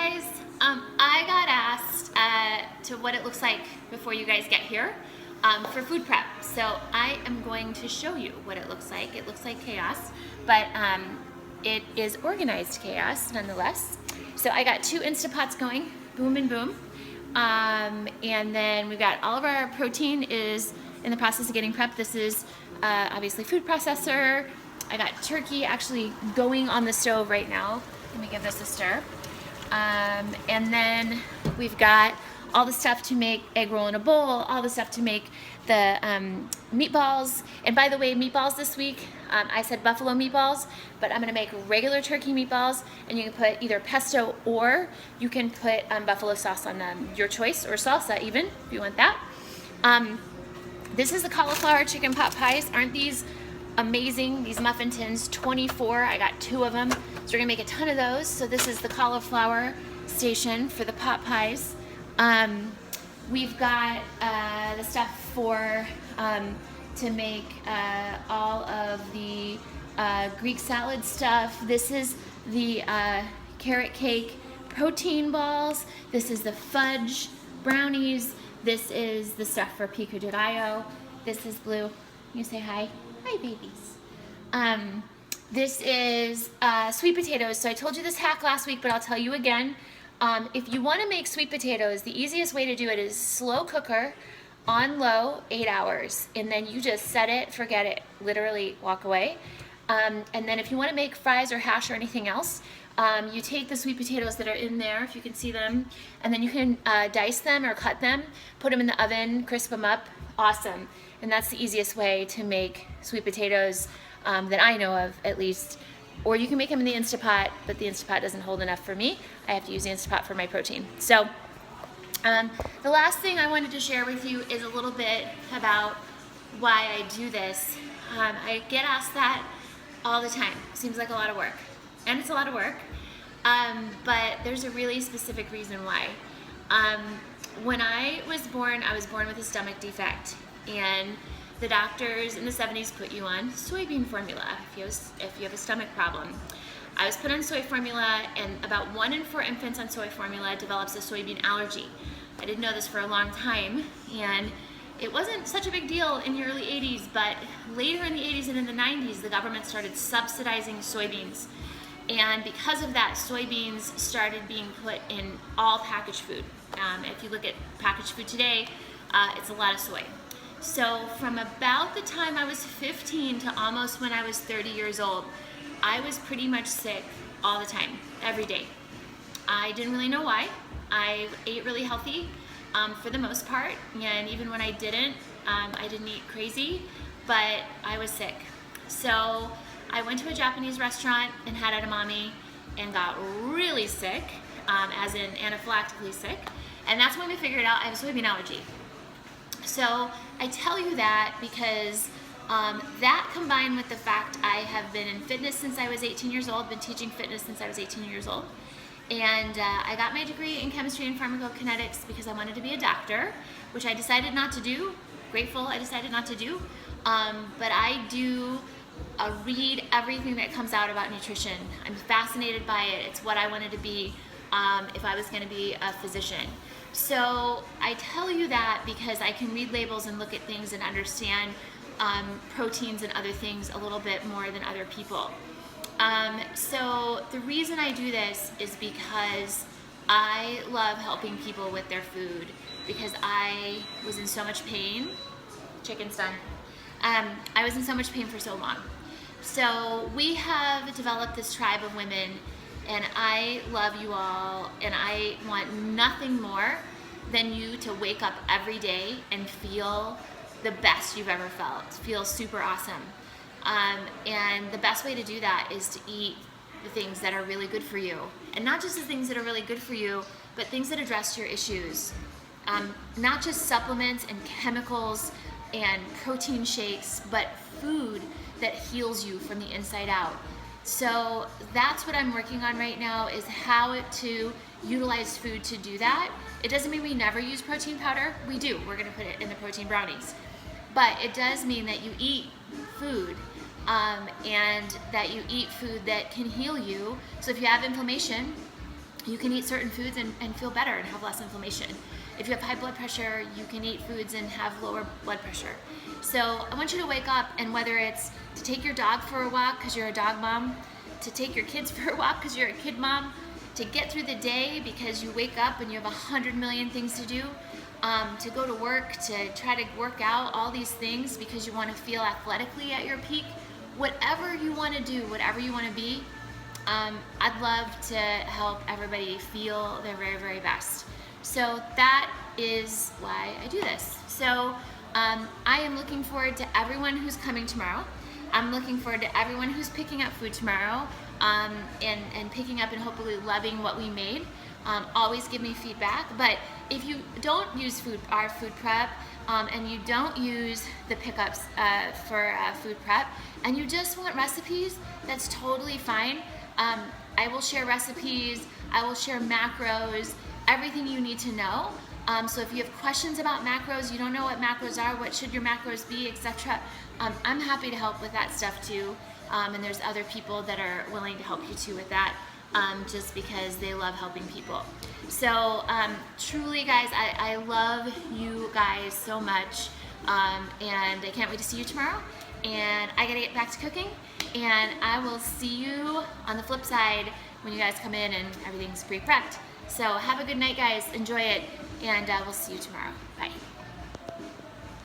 guys, I got asked to what it looks like before you guys get here for food prep. So I am going to show you what it looks like. It looks like chaos, but it is organized chaos nonetheless. So I got 2 Instapots going, boom and boom. And then we've got all of our protein is in the process of getting prepped. This is obviously food processor. I got turkey actually going on the stove right now. Let me give this a stir. And then we've got all the stuff to make egg roll in a bowl, all the stuff to make the meatballs. And by the way, meatballs this week, I said buffalo meatballs, but I'm gonna make regular turkey meatballs, and you can put either pesto or you can put buffalo sauce on them, your choice, or salsa even, if you want that. This is the cauliflower chicken pot pies. Aren't these amazing? These muffin tins, 24, I got 2 of them. So we're gonna make a ton of those. So this is the cauliflower station for the pot pies. We've got the stuff for to make all of the Greek salad stuff. This is the carrot cake protein balls. This is the fudge brownies. This is the stuff for pico de gallo. This is blue. You say hi. Hi, babies. This is sweet potatoes. So I told you this hack last week, but I'll tell you again. If you want to make sweet potatoes, the easiest way to do it is slow cooker on low, 8 hours. And then you just set it, forget it, literally walk away. And then if you want to make fries or hash or anything else, you take the sweet potatoes that are in there, if you can see them, and then you can dice them or cut them, put them in the oven, crisp them up. Awesome. And that's the easiest way to make sweet potatoes that I know of, at least. Or you can make them in the Instapot, but the Instapot doesn't hold enough for me. I have to use the Instapot for my protein. So the last thing I wanted to share with you is a little bit about why I do this. I get asked that all the time. Seems like a lot of work. And it's a lot of work. But there's a really specific reason why. When I was born with a stomach defect. And the doctors in the 70s put you on soybean formula if you have a stomach problem. I was put on soy formula, and about 1 in 4 infants on soy formula develops a soybean allergy. I didn't know this for a long time, and it wasn't such a big deal in the early 80s, but later in the 80s and in the 90s, the government started subsidizing soybeans. And because of that, soybeans started being put in all packaged food. If you look at packaged food today, it's a lot of soy. So from about the time I was 15 to almost when I was 30 years old, I was pretty much sick all the time, every day. I didn't really know why. I ate really healthy for the most part, and even when I didn't eat crazy, but I was sick. So I went to a Japanese restaurant and had edamame and got really sick, as in anaphylactically sick, and that's when we figured out I have a soybean allergy. So I tell you that because that combined with the fact I have been in fitness since I was 18 years old, been teaching fitness since I was 18 years old, and I got my degree in chemistry and pharmacokinetics because I wanted to be a doctor, which I decided not to do. Grateful I decided not to do, but I do read everything that comes out about nutrition. I'm fascinated by it. It's what I wanted to be if I was going to be a physician. So I tell you that because I can read labels and look at things and understand proteins and other things a little bit more than other people. So the reason I do this is because I love helping people with their food, because I was in so much pain. Chicken's done. I was in so much pain for so long. So we have developed this tribe of women, and I love you all, and I want nothing more than you to wake up every day and feel the best you've ever felt, feel super awesome. And the best way to do that is to eat the things that are really good for you. And not just the things that are really good for you, but things that address your issues. Not just supplements and chemicals and protein shakes, but food that heals you from the inside out. So that's what I'm working on right now, is how to utilize food to do that. It doesn't mean we never use protein powder. We do. We're going to put it in the protein brownies. But it does mean that you eat food and that you eat food that can heal you. So if you have inflammation, you can eat certain foods and feel better and have less inflammation. If you have high blood pressure, you can eat foods and have lower blood pressure. So I want you to wake up, and whether it's to take your dog for a walk because you're a dog mom, to take your kids for a walk because you're a kid mom, to get through the day because you wake up and you have 100 million things to do, to go to work, to try to work out, all these things because you want to feel athletically at your peak, whatever you want to do, whatever you want to be, I'd love to help everybody feel their very, very best. So that is why I do this. So I am looking forward to everyone who's coming tomorrow. I'm looking forward to everyone who's picking up food tomorrow, and picking up and hopefully loving what we made. Always give me feedback. But if you don't use our food prep, and you don't use the pickups for food prep, and you just want recipes, that's totally fine. I will share recipes, I will share macros, everything you need to know. So if you have questions about macros, you don't know what macros are, what should your macros be, etc., I'm happy to help with that stuff too. And there's other people that are willing to help you too with that, just because they love helping people. So truly, guys, I love you guys so much, and I can't wait to see you tomorrow. And I gotta get back to cooking, and I will see you on the flip side when you guys come in and everything's pre-prepped. So have a good night, guys. Enjoy it, and we'll see you tomorrow. Bye.